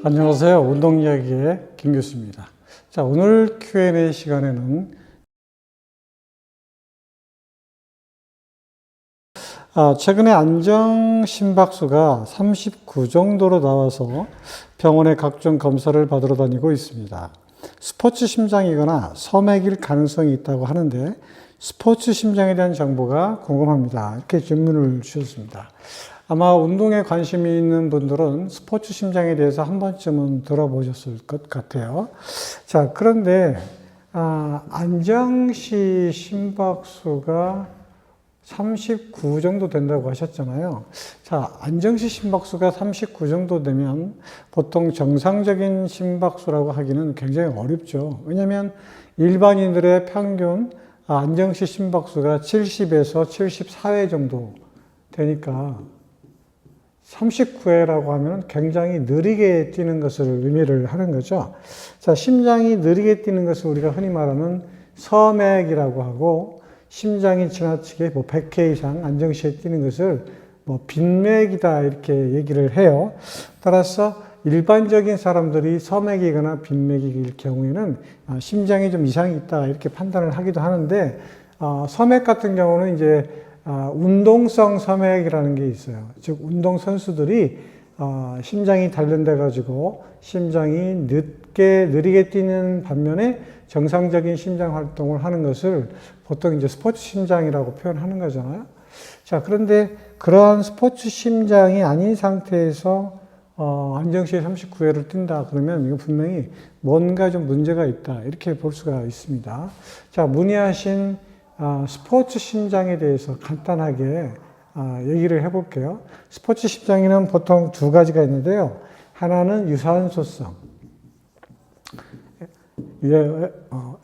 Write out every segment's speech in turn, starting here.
안녕하세요. 운동이야기의 김 교수입니다. 자, 오늘 Q&A 시간에는 최근에 안정 심박수가 39 정도로 나와서 병원에 각종 검사를 받으러 다니고 있습니다. 스포츠 심장이거나 섬액일 가능성이 있다고 하는데 스포츠 심장에 대한 정보가 궁금합니다. 이렇게 질문을 주셨습니다. 아마 운동에 관심이 있는 분들은 스포츠 심장에 대해서 한 번쯤은 들어보셨을 것 같아요. 자, 그런데 안정시 심박수가 39 정도 된다고 하셨잖아요. 자, 안정시 심박수가 39 정도 되면 보통 정상적인 심박수라고 하기는 굉장히 어렵죠. 왜냐하면 일반인들의 평균 안정시 심박수가 70에서 74회 정도 되니까 39회라고 하면 굉장히 느리게 뛰는 것을 의미를 하는 거죠. 자, 심장이 느리게 뛰는 것을 우리가 흔히 말하는 섬액이라고 하고, 심장이 지나치게 100회 이상 안정시에 뛰는 것을 빈맥이다 이렇게 얘기를 해요. 따라서 일반적인 사람들이 섬액이거나 빈맥일 경우에는 심장이 좀 이상이 있다 이렇게 판단을 하기도 하는데, 섬액 같은 경우는 이제 운동성 섬액이라는 게 있어요. 즉 운동 선수들이 심장이 단련돼 가지고 심장이 느리게 뛰는 반면에 정상적인 심장 활동을 하는 것을 보통 이제 스포츠 심장이라고 표현하는 거잖아요. 자, 그런데 그러한 스포츠 심장이 아닌 상태에서 안정시에 39회를 뛴다 그러면 이거 분명히 뭔가 좀 문제가 있다 이렇게 볼 수가 있습니다. 자, 문의하신 스포츠 심장에 대해서 간단하게 얘기를 해볼게요. 스포츠 심장에는 보통 두 가지가 있는데요. 하나는 유산소성,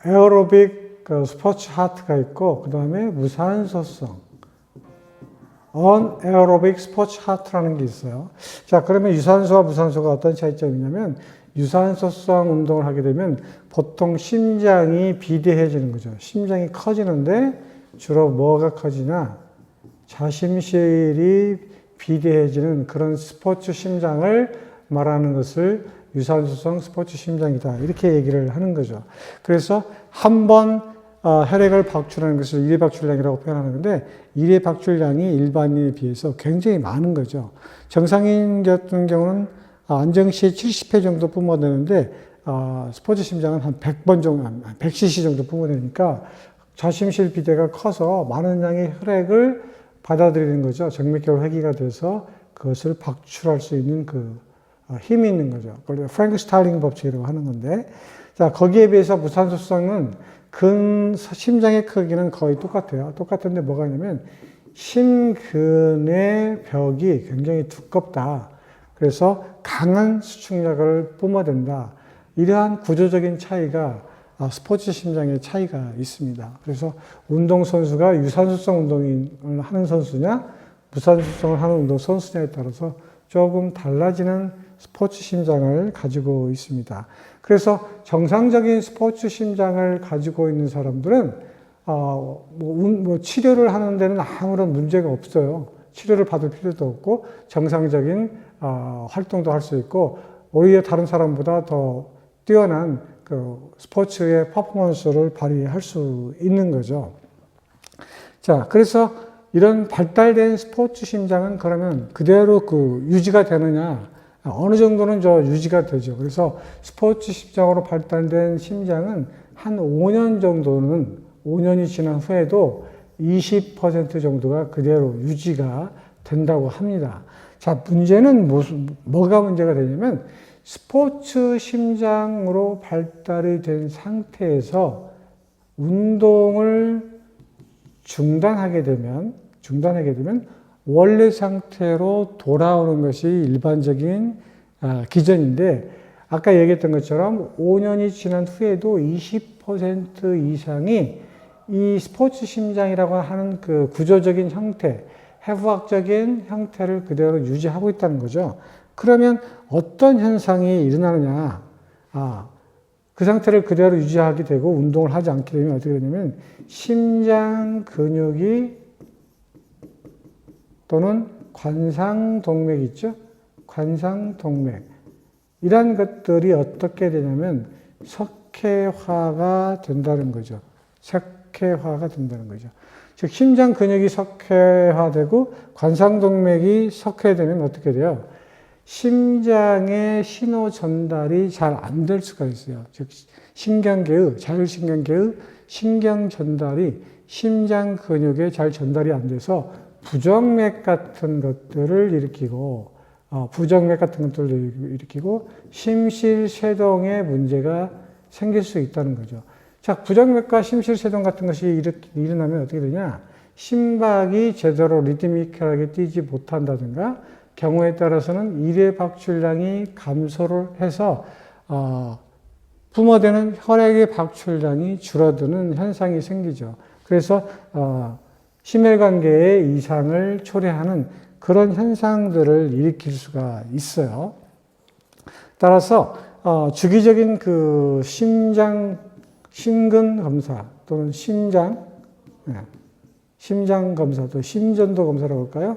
에어로빅 스포츠 하트가 있고, 그 다음에 무산소성, 언에어로빅 스포츠 하트라는 게 있어요. 자, 그러면 유산소와 무산소가 어떤 차이점이냐면, 유산소성 운동을 하게 되면 보통 심장이 비대해지는 거죠. 심장이 커지는데 주로 뭐가 커지냐? 자심실이 비대해지는 그런 스포츠 심장을 말하는 것을 유산소성 스포츠 심장이다 이렇게 얘기를 하는 거죠. 그래서 한 번 혈액을 박출하는 것을 일회 박출량이라고 표현하는 건데, 일회 박출량이 일반인에 비해서 굉장히 많은 거죠. 정상인 같은 경우는 안정시에 70회 정도 뿜어내는데 스포츠 심장은 한 100번 정도, 100cc 정도 뿜어내니까 자심실 비대가 커서 많은 양의 혈액을 받아들이는 거죠. 정맥혈 회귀가 돼서 그것을 박출할 수 있는 그 힘이 있는 거죠. 그걸 프랭크 스타일링 법칙이라고 하는 건데, 자, 거기에 비해서 무산소성은 심장의 크기는 거의 똑같아요. 똑같은데 뭐가 있냐면 심근의 벽이 굉장히 두껍다. 그래서 강한 수축력을 뿜어댄다. 이러한 구조적인 차이가 스포츠 심장의 차이가 있습니다. 그래서 운동선수가 유산소성 운동을 하는 선수냐, 무산소성을 하는 운동 선수냐에 따라서 조금 달라지는 스포츠 심장을 가지고 있습니다. 그래서 정상적인 스포츠 심장을 가지고 있는 사람들은 치료를 하는 데는 아무런 문제가 없어요. 치료를 받을 필요도 없고 정상적인 활동도 할 수 있고, 오히려 다른 사람보다 더 뛰어난 그 스포츠의 퍼포먼스를 발휘할 수 있는 거죠. 자, 그래서 이런 발달된 스포츠 심장은 그러면 그대로 유지가 되느냐? 어느 정도는 유지가 되죠. 그래서 스포츠 심장으로 발달된 심장은 한 5년 정도는, 5년이 지난 후에도 20% 정도가 그대로 유지가 된다고 합니다. 자, 문제는 뭐가 문제가 되냐면, 스포츠 심장으로 발달이 된 상태에서 운동을 중단하게 되면 원래 상태로 돌아오는 것이 일반적인 기전인데, 아까 얘기했던 것처럼 5년이 지난 후에도 20% 이상이 이 스포츠 심장이라고 하는 그 구조적인 형태, 해부학적인 형태를 그대로 유지하고 있다는 거죠. 그러면 어떤 현상이 일어나느냐? 그 상태를 그대로 유지하게 되고 운동을 하지 않게 되면 어떻게 되냐면, 심장 근육이 또는 관상동맥 있죠? 관상동맥. 이러한 것들이 어떻게 되냐면 석회화가 된다는 거죠. 석회화가 된다는 거죠. 즉 심장 근육이 석회화되고 관상동맥이 석회되면 어떻게 돼요? 심장의 신호 전달이 잘 안 될 수가 있어요. 즉 신경계의 자율신경계의 신경 전달이 심장 근육에 잘 전달이 안 돼서 부정맥 같은 것들을 일으키고 부정맥 같은 것들을 일으키고 심실쇠동에 문제가 생길 수 있다는 거죠. 자, 부정맥과 심실쇠동 같은 것이 일어나면 어떻게 되냐? 심박이 제대로 리드미컬하게 뛰지 못한다든가 경우에 따라서는 일회 박출량이 감소를 해서 뿜어대는 혈액의 박출량이 줄어드는 현상이 생기죠. 그래서 심혈관계의 이상을 초래하는 그런 현상들을 일으킬 수가 있어요. 따라서 주기적인 그 심근 검사 또는 심장 검사 또 심전도 검사라고 할까요?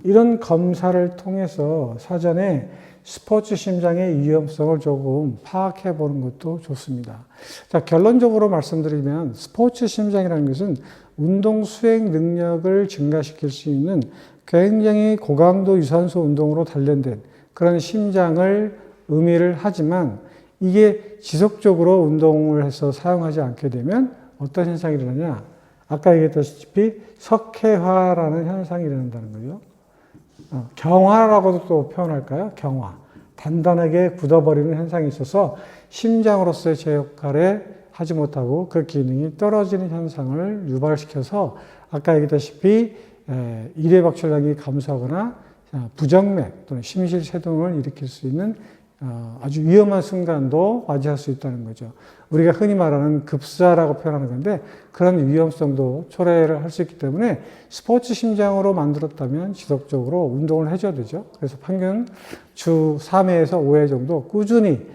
이런 검사를 통해서 사전에 스포츠 심장의 위험성을 조금 파악해 보는 것도 좋습니다. 자, 결론적으로 말씀드리면 스포츠 심장이라는 것은 운동 수행 능력을 증가시킬 수 있는 굉장히 고강도 유산소 운동으로 단련된 그런 심장을 의미를 하지만 이게 지속적으로 운동을 해서 사용하지 않게 되면 어떤 현상이 일어나냐? 아까 얘기했다시피 석회화라는 현상이 일어난다는 거죠. 경화라고도 또 표현할까요? 경화. 단단하게 굳어버리는 현상이 있어서 심장으로서의 제 역할에 하지 못하고 그 기능이 떨어지는 현상을 유발시켜서 아까 얘기했다시피 일회 박출량이 감소하거나 부정맥 또는 심실쇠동을 일으킬 수 있는 아주 위험한 순간도 맞이할 수 있다는 거죠. 우리가 흔히 말하는 급사라고 표현하는 건데 그런 위험성도 초래를 할 수 있기 때문에 스포츠 심장으로 만들었다면 지속적으로 운동을 해줘야 되죠. 그래서 평균 주 3회에서 5회 정도 꾸준히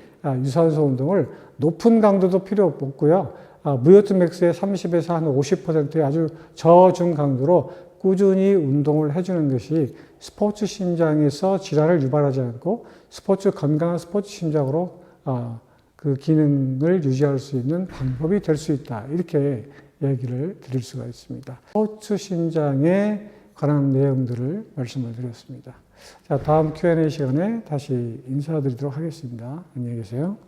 유산소 운동을 높은 강도도 필요 없고요. 무요트 맥스의 30에서 한 50%의 아주 저중 강도로 꾸준히 운동을 해주는 것이 스포츠 심장에서 질환을 유발하지 않고 건강한 스포츠 심장으로 그 기능을 유지할 수 있는 방법이 될 수 있다. 이렇게 얘기를 드릴 수가 있습니다. 스포츠 심장에 관한 내용들을 말씀을 드렸습니다. 자, 다음 Q&A 시간에 다시 인사드리도록 하겠습니다. 안녕히 계세요.